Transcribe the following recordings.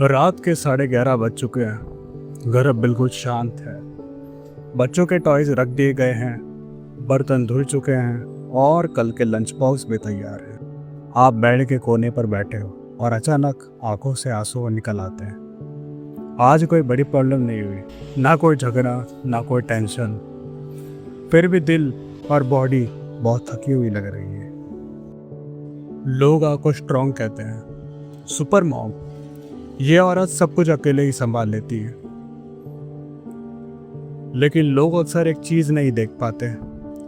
रात के 11:30 बज चुके हैं। घर अब बिल्कुल शांत है। बच्चों के टॉयज रख दिए गए हैं, बर्तन धुल चुके हैं और कल के लंच बॉक्स भी तैयार है। आप बेड के कोने पर बैठे हो और अचानक आंखों से आंसू निकल आते हैं। आज कोई बड़ी प्रॉब्लम नहीं हुई, ना कोई झगड़ा, ना कोई टेंशन। फिर भी दिल और बॉडी बहुत थकी हुई लग रही है। लोग आपको स्ट्रॉन्ग कहते हैं, सुपर मॉम, ये औरत सब कुछ अकेले ही संभाल लेती है। लेकिन लोग अक्सर एक चीज नहीं देख पाते।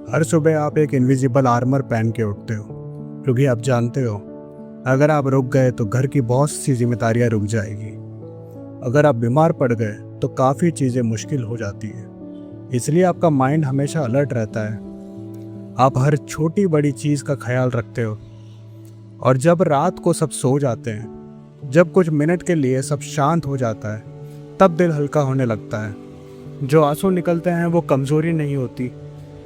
हर सुबह आप एक इनविजिबल आर्मर पहन के उठते हो, क्योंकि आप जानते हो अगर आप रुक गए तो घर की बहुत सी जिम्मेदारियां रुक जाएगी। अगर आप बीमार पड़ गए तो काफ़ी चीज़ें मुश्किल हो जाती है। इसलिए आपका माइंड हमेशा अलर्ट रहता है। आप हर छोटी बड़ी चीज़ का ख्याल रखते हो। और जब रात को सब सो जाते हैं, जब कुछ मिनट के लिए सब शांत हो जाता है, तब दिल हल्का होने लगता है। जो आंसू निकलते हैं वो कमज़ोरी नहीं होती,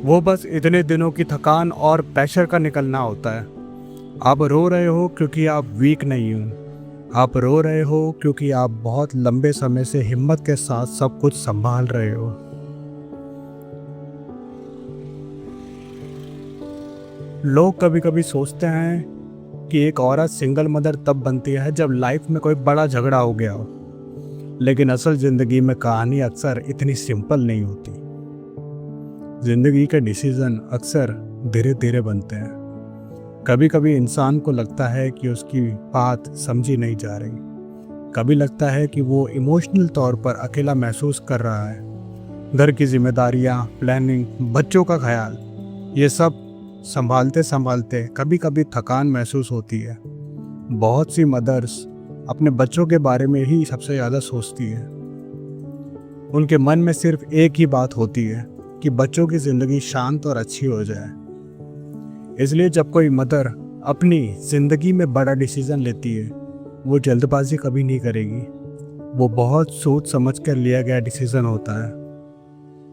वो बस इतने दिनों की थकान और प्रेशर का निकलना होता है। आप रो रहे हो क्योंकि आप वीक नहीं हो। आप रो रहे हो क्योंकि आप बहुत लंबे समय से हिम्मत के साथ सब कुछ संभाल रहे हो। लोग कभी कभी सोचते हैं कि एक औरत सिंगल मदर तब बनती है जब लाइफ में कोई बड़ा झगड़ा हो गया हो। लेकिन असल जिंदगी में कहानी अक्सर इतनी सिंपल नहीं होती। जिंदगी के डिसीजन अक्सर धीरे धीरे बनते हैं। कभी कभी इंसान को लगता है कि उसकी बात समझी नहीं जा रही। कभी लगता है कि वो इमोशनल तौर पर अकेला महसूस कर रहा है। घर की जिम्मेदारियां, प्लानिंग, बच्चों का ख्याल, ये सब संभालते संभालते कभी कभी थकान महसूस होती है। बहुत सी मदर्स अपने बच्चों के बारे में ही सबसे ज़्यादा सोचती है। उनके मन में सिर्फ एक ही बात होती है कि बच्चों की ज़िंदगी शांत और अच्छी हो जाए। इसलिए जब कोई मदर अपनी ज़िंदगी में बड़ा डिसीज़न लेती है, वो जल्दबाजी कभी नहीं करेगी। वो बहुत सोच समझ कर लिया गया डिसीज़न होता है।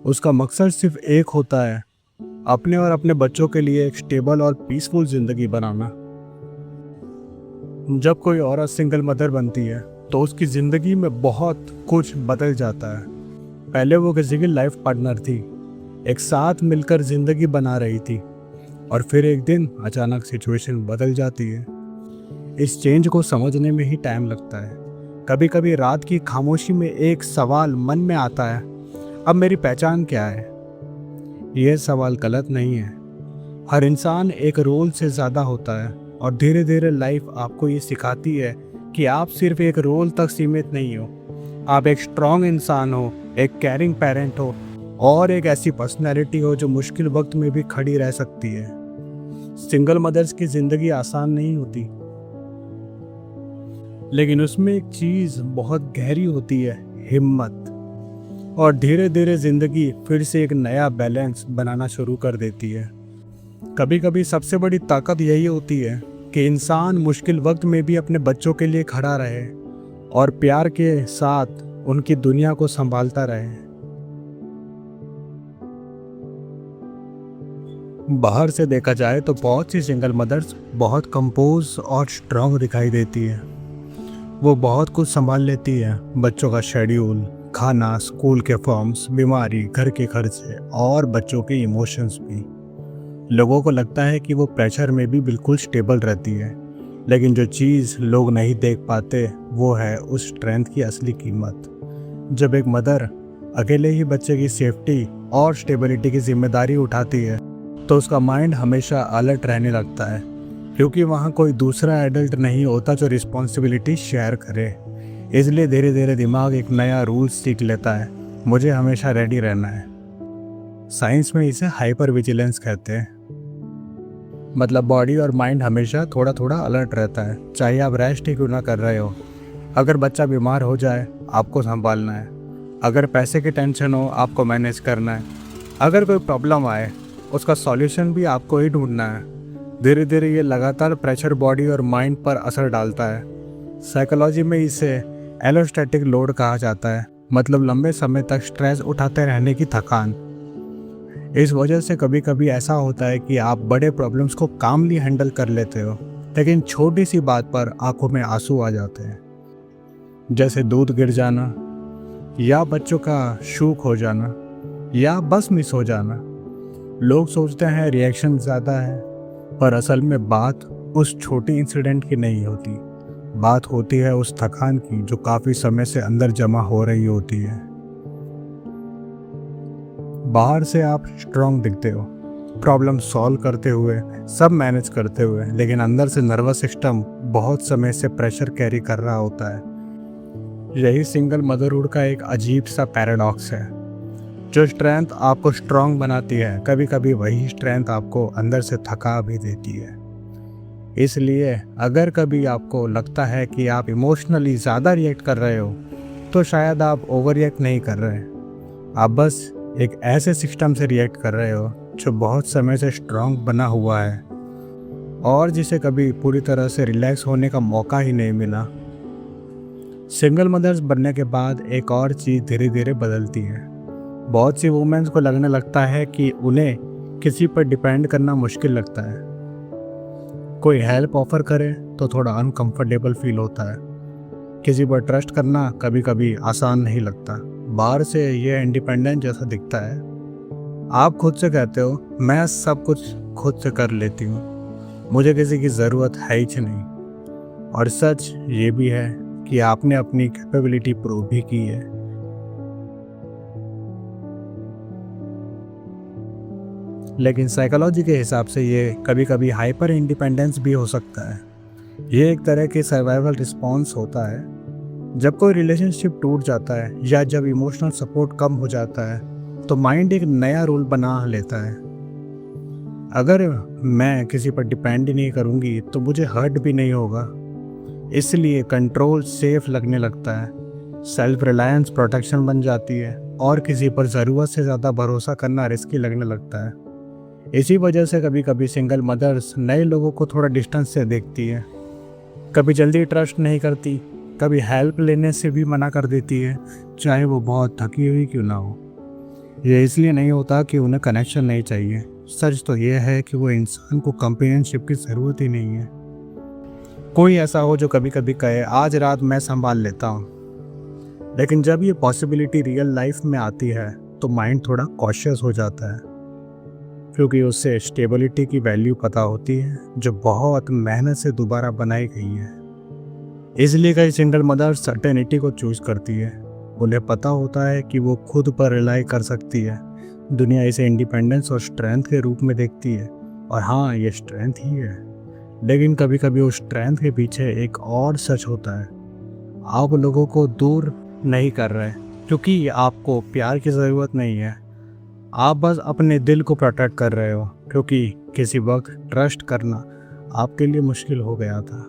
उसका मकसद सिर्फ एक होता है, अपने और अपने बच्चों के लिए एक स्टेबल और पीसफुल ज़िंदगी बनाना। जब कोई औरत सिंगल मदर बनती है तो उसकी ज़िंदगी में बहुत कुछ बदल जाता है। पहले वो किसी की लाइफ पार्टनर थी, एक साथ मिलकर ज़िंदगी बना रही थी, और फिर एक दिन अचानक सिचुएशन बदल जाती है। इस चेंज को समझने में ही टाइम लगता है। कभी कभी रात की खामोशी में एक सवाल मन में आता है, अब मेरी पहचान क्या है? यह सवाल गलत नहीं है। हर इंसान एक रोल से ज़्यादा होता है, और धीरे धीरे लाइफ आपको ये सिखाती है कि आप सिर्फ एक रोल तक सीमित नहीं हो। आप एक स्ट्रॉन्ग इंसान हो, एक केयरिंग पेरेंट हो, और एक ऐसी पर्सनैलिटी हो जो मुश्किल वक्त में भी खड़ी रह सकती है। सिंगल मदर्स की ज़िंदगी आसान नहीं होती, लेकिन उसमें एक चीज़ बहुत गहरी होती है, हिम्मत। और धीरे धीरे ज़िंदगी फिर से एक नया बैलेंस बनाना शुरू कर देती है। कभी कभी सबसे बड़ी ताकत यही होती है कि इंसान मुश्किल वक्त में भी अपने बच्चों के लिए खड़ा रहे और प्यार के साथ उनकी दुनिया को संभालता रहे। बाहर से देखा जाए तो बहुत सी सिंगल मदर्स बहुत कंपोज और स्ट्रांग दिखाई देती है। वो बहुत कुछ संभाल लेती है, बच्चों का शेड्यूल, खाना, स्कूल के फॉर्म्स, बीमारी, घर के खर्चे और बच्चों के इमोशंस भी। लोगों को लगता है कि वो प्रेशर में भी बिल्कुल स्टेबल रहती है, लेकिन जो चीज़ लोग नहीं देख पाते वो है उस स्ट्रेंथ की असली कीमत। जब एक मदर अकेले ही बच्चे की सेफ्टी और स्टेबिलिटी की जिम्मेदारी उठाती है तो उसका माइंड हमेशा अलर्ट रहने लगता है, क्योंकि वहाँ कोई दूसरा एडल्ट नहीं होता जो रिस्पॉन्सिबिलिटी शेयर करे। इसलिए धीरे धीरे दिमाग एक नया रूल सीख लेता है, मुझे हमेशा रेडी रहना है। साइंस में इसे हाइपर विजिलेंस कहते हैं। मतलब बॉडी और माइंड हमेशा थोड़ा थोड़ा अलर्ट रहता है, चाहे आप रेस्ट ही क्यों ना कर रहे हो। अगर बच्चा बीमार हो जाए, आपको संभालना है। अगर पैसे की टेंशन हो, आपको मैनेज करना है। अगर कोई प्रॉब्लम आए, उसका सॉल्यूशन भी आपको ही ढूंढना है। धीरे धीरे ये लगातार प्रेशर बॉडी और माइंड पर असर डालता है। साइकोलॉजी में इसे एलोस्टैटिक लोड कहा जाता है, मतलब लंबे समय तक स्ट्रेस उठाते रहने की थकान। इस वजह से कभी कभी ऐसा होता है कि आप बड़े प्रॉब्लम्स को कामली हैंडल कर लेते हो, लेकिन छोटी सी बात पर आंखों में आंसू आ जाते हैं। जैसे दूध गिर जाना या बच्चों का शू खो जाना या बस मिस हो जाना। लोग सोचते हैं रिएक्शन ज़्यादा है, पर असल में बात उस छोटी इंसिडेंट की नहीं होती। बात होती है उस थकान की जो काफ़ी समय से अंदर जमा हो रही होती है। बाहर से आप स्ट्रांग दिखते हो, प्रॉब्लम सॉल्व करते हुए, सब मैनेज करते हुए, लेकिन अंदर से नर्वस सिस्टम बहुत समय से प्रेशर कैरी कर रहा होता है। यही सिंगल मदरहुड का एक अजीब सा पैराडॉक्स है। जो स्ट्रेंथ आपको स्ट्रांग बनाती है, कभी कभी वही स्ट्रेंथ आपको अंदर से थका भी देती है। इसलिए अगर कभी आपको लगता है कि आप इमोशनली ज़्यादा रिएक्ट कर रहे हो, तो शायद आप ओवर रिएक्ट नहीं कर रहे। आप बस एक ऐसे सिस्टम से रिएक्ट कर रहे हो जो बहुत समय से स्ट्रांग बना हुआ है और जिसे कभी पूरी तरह से रिलैक्स होने का मौका ही नहीं मिला। सिंगल मदर्स बनने के बाद एक और चीज़ धीरे धीरे बदलती है। बहुत सी वुमेन्स को लगने लगता है कि उन्हें किसी पर डिपेंड करना मुश्किल लगता है। कोई हेल्प ऑफर करे तो थोड़ा अनकंफर्टेबल फील होता है। किसी पर ट्रस्ट करना कभी कभी आसान नहीं लगता। बाहर से ये इंडिपेंडेंट जैसा दिखता है। आप खुद से कहते हो मैं सब कुछ खुद से कर लेती हूँ, मुझे किसी की ज़रूरत है ही नहीं। और सच ये भी है कि आपने अपनी कैपेबिलिटी प्रूव भी की है। लेकिन साइकोलॉजी के हिसाब से ये कभी कभी हाइपर इंडिपेंडेंस भी हो सकता है। ये एक तरह की सर्वाइवल रिस्पॉन्स होता है। जब कोई रिलेशनशिप टूट जाता है या जब इमोशनल सपोर्ट कम हो जाता है, तो माइंड एक नया रूल बना लेता है। अगर मैं किसी पर डिपेंड ही नहीं करूँगी तो मुझे हर्ट भी नहीं होगा। इसलिए कंट्रोल सेफ लगने लगता है, सेल्फ रिलायंस प्रोटेक्शन बन जाती है और किसी पर ज़रूरत से ज़्यादा भरोसा करना रिस्की लगने लगता है। इसी वजह से कभी कभी सिंगल मदर्स नए लोगों को थोड़ा डिस्टेंस से देखती है, कभी जल्दी ट्रस्ट नहीं करती, कभी हेल्प लेने से भी मना कर देती है, चाहे वो बहुत थकी हुई क्यों ना हो। ये इसलिए नहीं होता कि उन्हें कनेक्शन नहीं चाहिए, सच तो ये है कि वो इंसान को कंपेनियनशिप की ज़रूरत ही नहीं है। कोई ऐसा हो जो कभी कभी कहे आज रात मैं संभाल लेता हूँ, लेकिन जब ये पॉसिबिलिटी रियल लाइफ में आती है तो माइंड थोड़ा कॉशियस हो जाता है, क्योंकि उससे स्टेबिलिटी की वैल्यू पता होती है जो बहुत मेहनत से दोबारा बनाई गई है। इसलिए कई सिंगल मदर सर्टेनिटी को चूज करती है। उन्हें पता होता है कि वो खुद पर रिलाई कर सकती है। दुनिया इसे इंडिपेंडेंस और स्ट्रेंथ के रूप में देखती है, और हाँ, ये स्ट्रेंथ ही है। लेकिन कभी कभी उस स्ट्रेंथ के पीछे एक और सच होता है। आप लोगों को दूर नहीं कर रहे क्योंकि आपको प्यार की ज़रूरत नहीं है। आप बस अपने दिल को प्रोटेक्ट कर रहे हो क्योंकि किसी वक्त ट्रस्ट करना आपके लिए मुश्किल हो गया था।